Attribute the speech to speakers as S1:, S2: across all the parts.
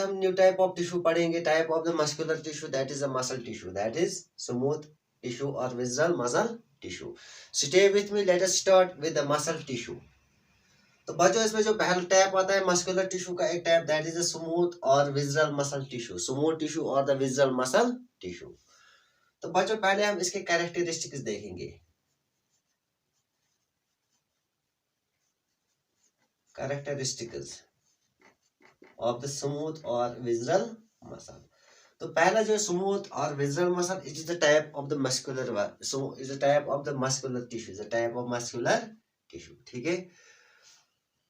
S1: हम new type of tissue पढ़ेंगे, type of the muscular tissue, that is a muscle tissue, that is smooth tissue और visceral muscle tissue. Stay with me, let us start with the muscle tissue. तो बच्चों इसमें जो पहला type आता है muscular tissue का एक type, that is a smooth और visceral muscle tissue, smooth tissue और द विजरल मसल टिश्यू। तो बच्चों पहले हम इसके कैरेक्टरिस्टिक्स देखेंगे। कैरेक्टरिस्टिक्स ऑफ द स्मूथ और विजरल मसल। तो पहला जो स्मूथ और visceral muscle, it is the type of the muscular, so is the type of the muscular tissue, is the type of muscular tissue, ठीक है।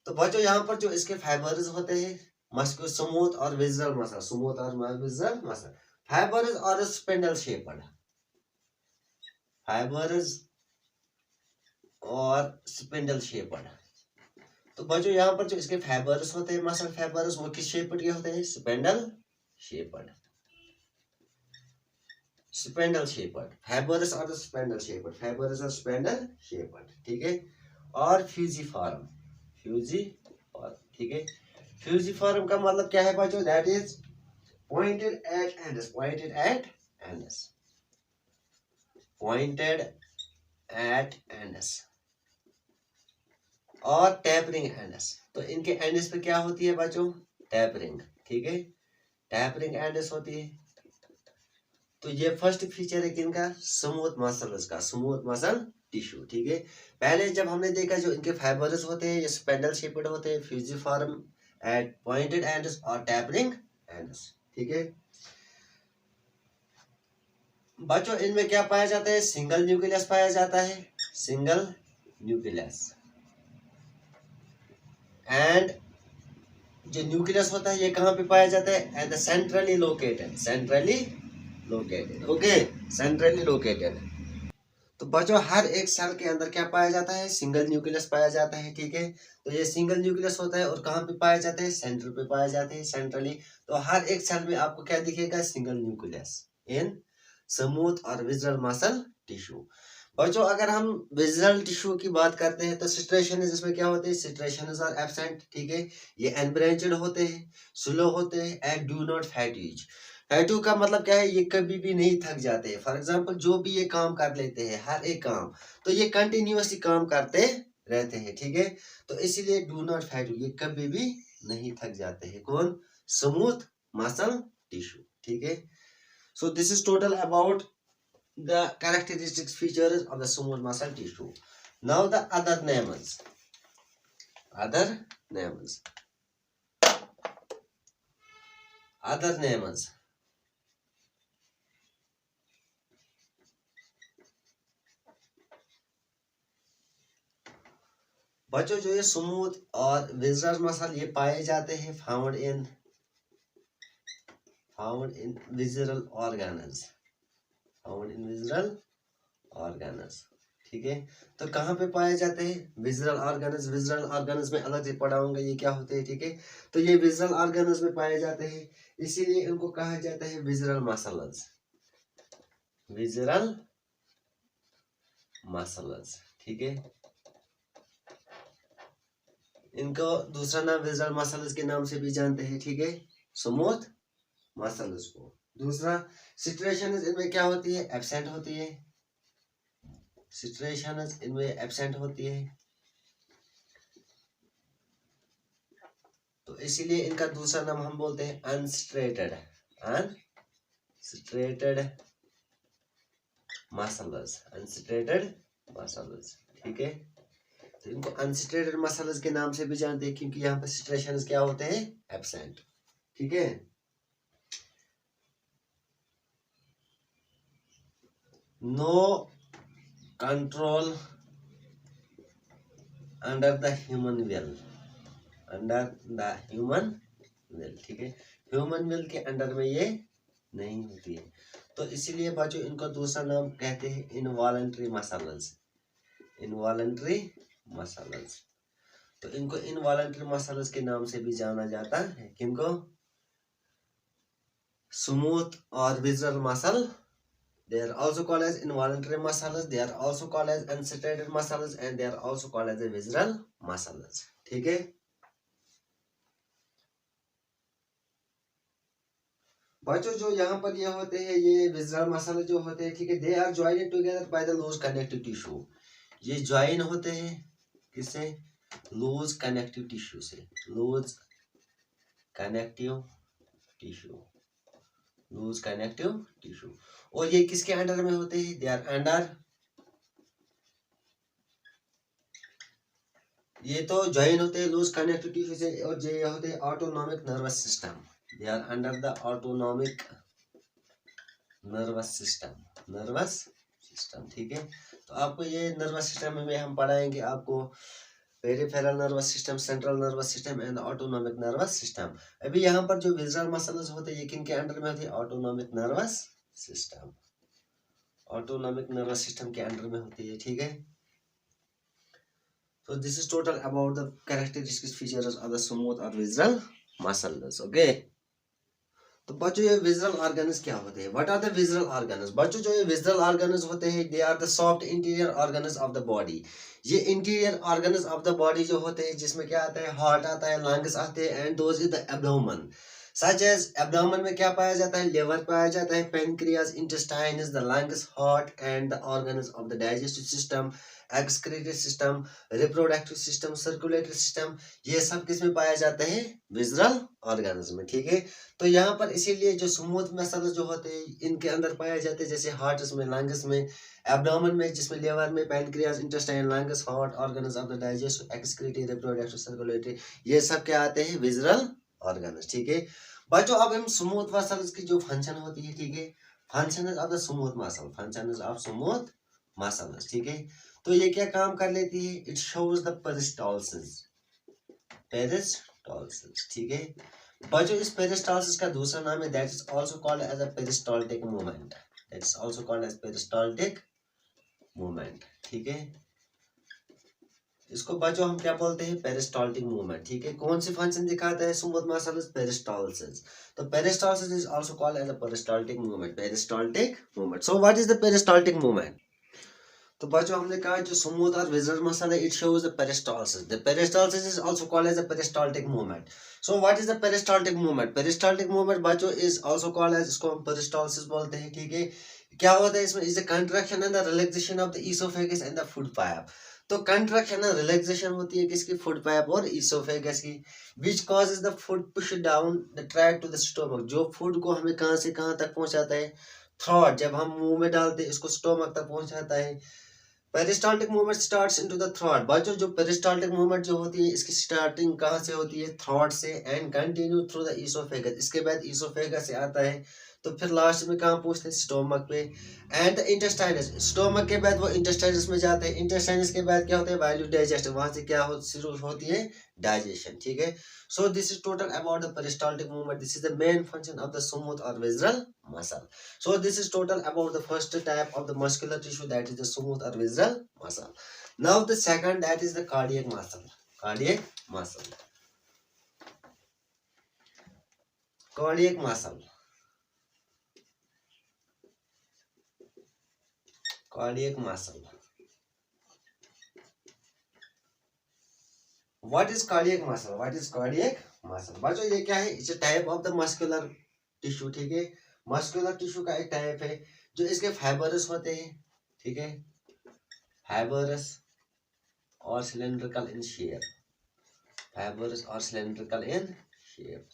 S1: तो बच्चों यहाँ पर जो इसके फाइबर्स होते हैं, मस्कुलर स्मूथ और विजरल मसल, स्मूथ और विजरल मसल, फाइबर्स और स्पिंडल शेप्ड, फाइबर्स और स्पिंडल शेप्ड। तो बच्चों यहाँ पर जो इसके फाइबर्स होते हैं, मसल फाइबर्स, वो किस शेप्ड के होते हैं? Spindle shaped, spindle shaped, fibres और स्पिंडल शेप्ड, फाइबर्स और स्पिंडल शेप्ड, ठीक है। और फ्यूजिफॉर्म, फ्यूजिफॉर्म, ठीक है। फ्यूजिफॉर्म का मतलब क्या है बच्चों? That is pointed at ends, pointed at ends, pointed at ends और टैपरिंग एंड्स। तो इनके एंड्स पे क्या होती है बच्चों? टैपरिंग, ठीक है, टैपरिंग एंड्स होती है। तो ये फर्स्ट फीचर है किनका? स्मूथ मसल्स का, स्मूथ मसल टिश्यू, ठीक है। पहले जब हमने देखा जो इनके फाइबर्स होते हैं ये स्पेंडल शेप्ड होते हैं, फ्यूजिफॉर्म एट पॉइंटेड एंड्स और टैपरिंग एंड्स, ठीक है। बच्चों इनमें क्या पाया जाता है? सिंगल न्यूक्लियस पाया जाता है, सिंगल न्यूक्लियस। एंड जो न्यूक्लियस होता है ये कहाँ पे पाया जाता है? At the centrally located, centrally located, okay, centrally located. तो बच्चों हर एक सेल के अंदर क्या पाया जाता है? सिंगल न्यूक्लियस पाया जाता है, ठीक है। तो ये सिंगल न्यूक्लियस होता है और कहाँ पे पाया जाता है? सेंटर पे पाया जाते हैं, सेंट्रली। तो हर एक सेल में आपको क्या दिखेगा? सिंगल न्यूक्लियस इन स्मूथ और विजरल मसल टिश्यू। बच्चों अगर हम विजरल टिश्यू की बात करते हैं तो सिट्रेशन इसमें क्या होते हैं? सिट्रेशन आर एब्सेंट, ठीक है। ये अनब्रांचेड होते हैं, स्लो होते हैं एंड डू नॉट फैटिग। फैटू का मतलब क्या है? ये कभी भी नहीं थक जाते। फॉर एग्जांपल जो भी ये काम कर लेते हैं, हर एक काम, तो ये कंटिन्यूअसली काम करते रहते हैं, ठीक है। तो इसीलिए डू नॉट फैटू, ये कभी भी नहीं थक जाते हैं। कौन? स्मूथ मसल टिश्यू, ठीक है। So this is total about the characteristics features of the smooth muscle tissue. Now the other names, other names, other names. बच्चों जो ये स्मूथ और विजरल मसल ये पाए जाते हैं found in visceral organs, found in visceral organs, ठीक है। तो कहाँ पे पाए जाते हैं? विजरल ऑर्गन्स, विजरल ऑर्गन्स में अलग से पढ़ाऊंगा ये क्या होते हैं, ठीक है। तो ये विजरल ऑर्गन्स में पाए जाते हैं, इसीलिए इनको कहा जाता है विजरल मसल्स, विजरल मसल्स, ठीक है। इनको दूसरा नाम विजरल मसल्स के नाम से भी जानते हैं, ठीक है, स्मूथ मसल्स को। दूसरा सिट्रेशन इनमें क्या होती है? एब्सेंट होती है, सिट्रेशन इनमें एब्सेंट होती है। तो इसीलिए इनका दूसरा नाम हम बोलते हैं unstriated, unstriated muscles, unstriated muscles, ठीक है। तो इनको अनस्ट्रेटेड मसल्स के नाम से भी जानते हैं क्योंकि यहाँ पर सिट्रेशंस क्या होते हैं? एब्सेंट, ठीक है। No control under the human will, under the human will, ठीक है। ह्यूमन विल के अंडर में ये नहीं होती है। तो इसीलिए बच्चों इनको दूसरा नाम कहते हैं इनवॉलंटरी मसल्स, इनवॉलंटरी मसल्स। तो इनको इनवॉलंटरी मसल्स के नाम से भी जाना जाता है। किनको? स्मूथ और visceral muscle, they are also called as involuntary muscles, they are also called as unstraighted muscles and they are also called as the visceral muscles, ठीक है। बच्चों जो यहाँ पर ये होते हैं, ये विजरल मसल जो होते हैं, ठीक है, they are joined together by the loose connective tissue. ये ज्वाइन होते हैं किससे? लूज कनेक्टिव टिश्यू से, loose connective tissue, loose connective tissue. और ये किसके अंडर में होते हैं? दे आर अंडर, ये तो ज्वाइन होते हैं लूज कनेक्टिव टिश्यू से, और ये होते हैं autonomic nervous system. They are under the autonomic nervous system, nervous system, ठीक है। तो आपको ये नर्वस सिस्टम में हम पढ़ाएंगे आपको peripheral nervous system, central nervous system and autonomic nervous system. अभी यहाँ पर जो विजरल मसल्स होते हैं ये किन के अंडर में होते हैं? Autonomic nervous system, autonomic nervous system के अंडर में होती है, ठीक है। So this is total about the characteristics features of the smooth or visceral muscles. Okay. तो बच्चों ये विजरल ऑर्गन्स क्या होते हैं? What are the visceral organs? बच्चों जो ये विजरल ऑर्गन्स होते हैं, they are the soft interior organs of the body. ये interior organs of the body जो होते हैं, जिसमें क्या आता है? हार्ट आता है, लंग्स आते हैं, and those is the abdomen. Such as abdomen में क्या पाया जाता है? लिवर पाया जाता है, pancreas, intestines, the lungs, heart and the organs of the digestive system, excretory system, reproductive system, circulatory system, ये सब किस में पाया जाता है? विजरल ऑर्गन्स में, ठीक है। तो यहाँ पर इसीलिए जो स्मूथ मसल्स जो होते हैं इनके अंदर पाए जाते हैं, जैसे हार्ट में, लंग्स में, एब्डोमेन में जिसमें लिवर में, pancreas, intestine, lungs, heart, organs of the digestive, excretory, reproductive, circulatory, ये सब क्या आते हैं? विजरल ऑर्गन्स, ठीक है। बच्चों अब हम स्मूथ मसल्स की जो फंक्शन होती है, ठीक है, function of the smooth muscle, function of smooth muscles, ठीक है। तो ये क्या काम कर लेती है? It shows the peristalsis, peristalsis, ठीक है। बच्चों इस पेरिस्टाल्सिस का दूसरा नाम है, that is also called as a peristaltic movement, that is also called as peristaltic movement, ठीक है। इसको बच्चों हम क्या बोलते हैं? पेरिस्टाल्टिक मूवमेंट, ठीक है। कौन सी फंक्शन दिखाता है स्मूथ मसल्स? पेरिस्टाल्सिस। तो peristalsis is also called as a peristaltic movement, peristaltic movement. So what is the peristaltic movement? तो बच्चों हमने कहा जो स्मूथ और विजरल मसल है, it shows the peristalsis, the peristalsis is also called as a peristaltic movement. So what is the peristaltic movement? Peristaltic movement बच्चों is also called as, इसको हम पेरिस्टाल्सिस बोलते हैं, ठीक है। क्या होता है इसमें? Is the contraction and the relaxation of the oesophagus and the food pipe. तो कंट्रैक्शन एंड रिलैक्सेशन होती है किसकी? फूड पाइप और इसोफेगस की, which causes the food push down the tract to the stomach, जो फूड को हमें कहां से कहां तक पहुंचाता है? थ्रोट, जब हम मुंह में डालते हैं इसको स्टोमक तक पहुंचाता है। Peristaltic movement starts into the throat. बच्चों जो पेरिस्टाल्टिक मूवमेंट जो होती है इसकी स्टार्टिंग कहाँ से होती है? थ्रोट से, and continue through the oesophagus, इसके बाद इसोफेगस से आता है, तो फिर लास्ट में कहाँ पहुंचते हैं? स्टोमक पे, एंड द इंटेस्टाइनस, स्टोमक के बाद वो इंटेस्टाइनस में जाते हैं, इंटेस्टाइनस के बाद क्या होता है? वैल्यू डाइजेस्ट, वहां से क्या शुरू होती है? डाइजेशन, ठीक है। So this is total about the peristaltic movement. This is the main function of the smooth or visceral muscle. So this is total about the first type of the muscular tissue, that is the smooth or visceral muscle. Now the second, that is the cardiac muscle. Cardiac muscle. Cardiac muscle. Cardiac muscle. What is cardiac muscle? What is cardiac muscle? बच्चों ये क्या है? It's type of the muscular tissue, ठीक है। Muscular tissue का एक type है जो इसके फाइबरस होते हैं, ठीक है, फाइबरस और सिलेंड्रिकल इन शेप, फाइबरस और सिलेंड्रिकल इन शेप,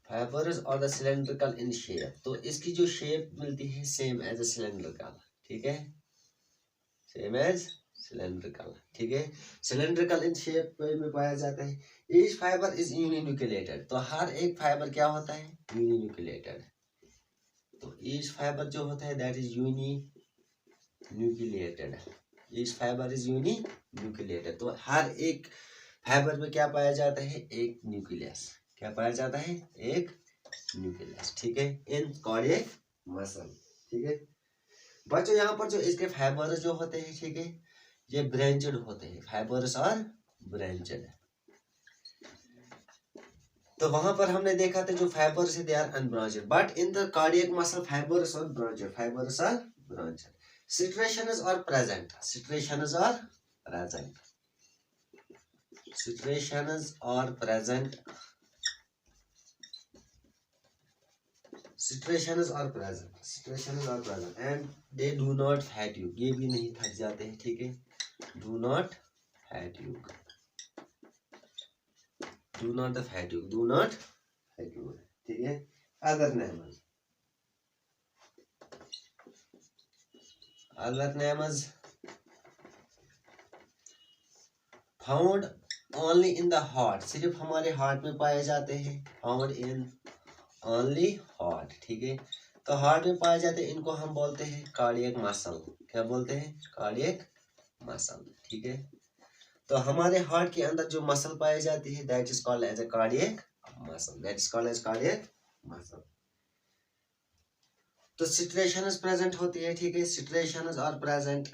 S1: फाइबरस और द सिलेंड्रिकल इन शेप। तो इसकी जो शेप मिलती है सेम एज अ सिलेंड्रिकल, ठीक है, सेम एज सिलेंड्रिकल, ठीक है। सिलेंड्रिकल इन शेप में पाया जाता है। ईच फाइबर इज यूनिन्यूक्लिएटेड, तो हर एक फाइबर क्या होता है? यूनिन्यूक्लिएटेड। तो ईच फाइबर जो होता है that is uninucleated, each fibre is uninucleated. तो हर एक फाइबर में क्या पाया जाता है? एक न्यूक्लियस, क्या पाया जाता है? एक न्यूक्लियस, ठीक है, इन कार्डियक मसल, ठीक है। बच्चों यहाँ पर जो इसके फाइबर्स जो होते हैं, ठीक है, ये ब्रांचेड होते हैं, फाइबर्स और ब्रांचेड। तो वहां पर हमने देखा था जो फाइबर्स है they are unbranched, but in the cardiac muscle fibres are branched, fibres are branched. Striations are present, striations are present, striations are present Situations are present, situations are present and they do not fatigue, ये भी नहीं थक जाते हैं, ठीक है, do not fatigue, do not the fatigue, do not fatigue, ठीक है. Other names, other names found only in the heart, सिर्फ हमारे हार्ट में पाए जाते हैं, found in only heart, ठीक है. तो हार्ट में पाए जाते हैं, इनको हम बोलते हैं कार्डियक मसल, क्या बोलते हैं, कार्डियक मसल, ठीक है. तो हमारे हार्ट के अंदर जो मसल पाई जाती है that is called as a cardiac muscle, that is called as cardiac muscle. तो सिचुएशंस प्रेजेंट होती है, ठीक है, सिचुएशंस आर प्रेजेंट,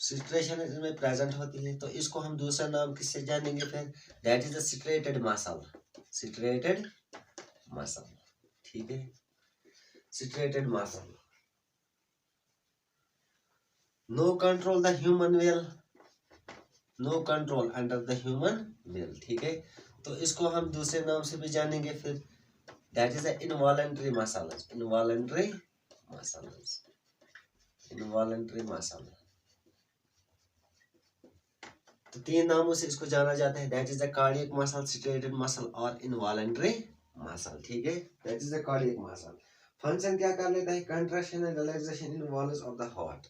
S1: सिचुएशन इसमें प्रेजेंट होती है. तो इसको हम दूसरा नाम किससे जानेंगे फिर, that is the striated muscle, striated muscle, ठीक है, striated muscle. No control the human will, no control under the human will, ठीक है. तो इसको हम दूसरे नाम से भी जानेंगे फिर, that is the involuntary muscles, involuntary muscles, involuntary muscle. तो तीन नामों से इसको जाना जाता है, that is the cardiac muscle, striated muscle और इनवॉलंटरी मसल, ठीक है, that is the cardiac muscle. Function क्या कर लेता है, contraction and relaxation in walls of the heart,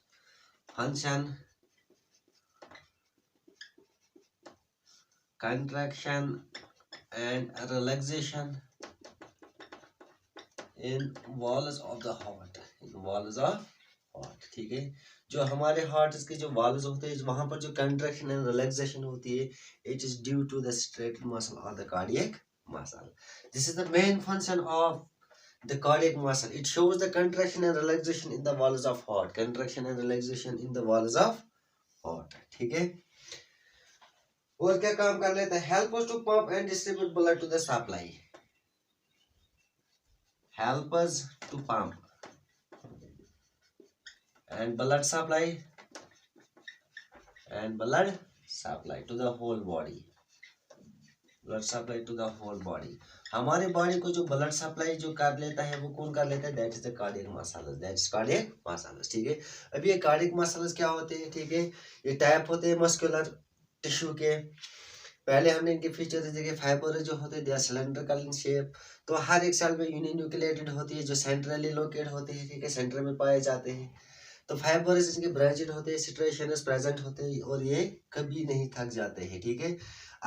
S1: function contraction and relaxation in walls of the heart, in walls of heart, ठीक है. जो हमारे हार्ट के जो वॉल्स होते हैं वहां पर जो कंट्रैक्शन एंड रिलैक्सेशन होती है, it is due to the striated muscle और the cardiac muscle. This is the main function of the cardiac muscle, it shows the contraction and relaxation in the walls of heart, contraction and relaxation in the walls of heart, ठीक है. और क्या काम कर लेता है, help us to pump and distribute blood to the supply, help us to pump and blood supply, and blood supply to the whole body, blood supply to the whole body. हमारे body को जो blood supply जो कर लेता है वो कौन कर लेता है, that is the cardiac muscles, that is cardiac muscles, ठीक है. अभी ये कार्डियक मसल्स क्या होते हैं, ठीक है, ये टाइप होते हैं मस्कुलर टिश्यू के. पहले हमने इनके फीचर्स देखे, फाइबर जो होते हैं they are cylindrical in shape. तो हर एक सेल में यूनिन्यूक्लिएटेड होती है जो सेंट्रली लोकेट होते हैं, ठीक है, सेंटर में पाए जाते हैं. तो फाइबर्स इनके ब्रांचेड होते हैं, सिट्रेशंस प्रेजेंट होते हैं और ये कभी नहीं थक जाते हैं, ठीक है.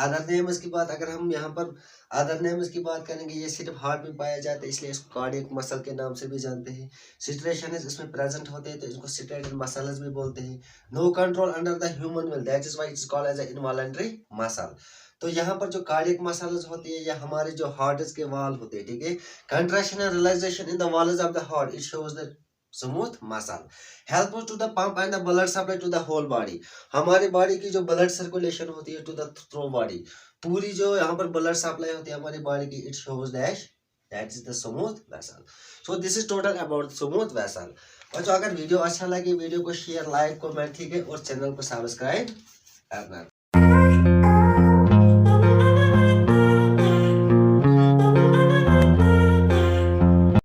S1: अदर नेम्स की बात अगर हम यहाँ पर अदर नेम्स की बात करेंगे, ये सिर्फ हार्ट में पाया जाता है इसलिए इसको कार्डियक मसल के नाम से भी जानते हैं. सिट्रेशंस इसमें प्रेजेंट होते हैं तो इसको सिट्रेटेड मसल्स भी बोलते हैं. No control under the human will, that is why it is called as a involuntary muscle. तो यहाँ पर जो कार्डियक मसल्स होती है या हमारे जो हार्ट के वाल होते हैं, ठीक है, contraction and relaxation in the walls of the heart, it shows the smooth muscle, help to the pump and the blood supply to the whole body. हमारी बॉडी की जो ब्लड सर्कुलेशन होती है टू द थ्रू बॉडी, पूरी जो यहाँ पर blood supply होती है हमारी बॉडी की, it shows that is the smooth vessel. So this is total about smooth vessel. बच्चों अगर वीडियो अच्छा लगे वीडियो को शेयर लाइक कमेंट, ठीक है, और चैनल को सब्सक्राइब करना.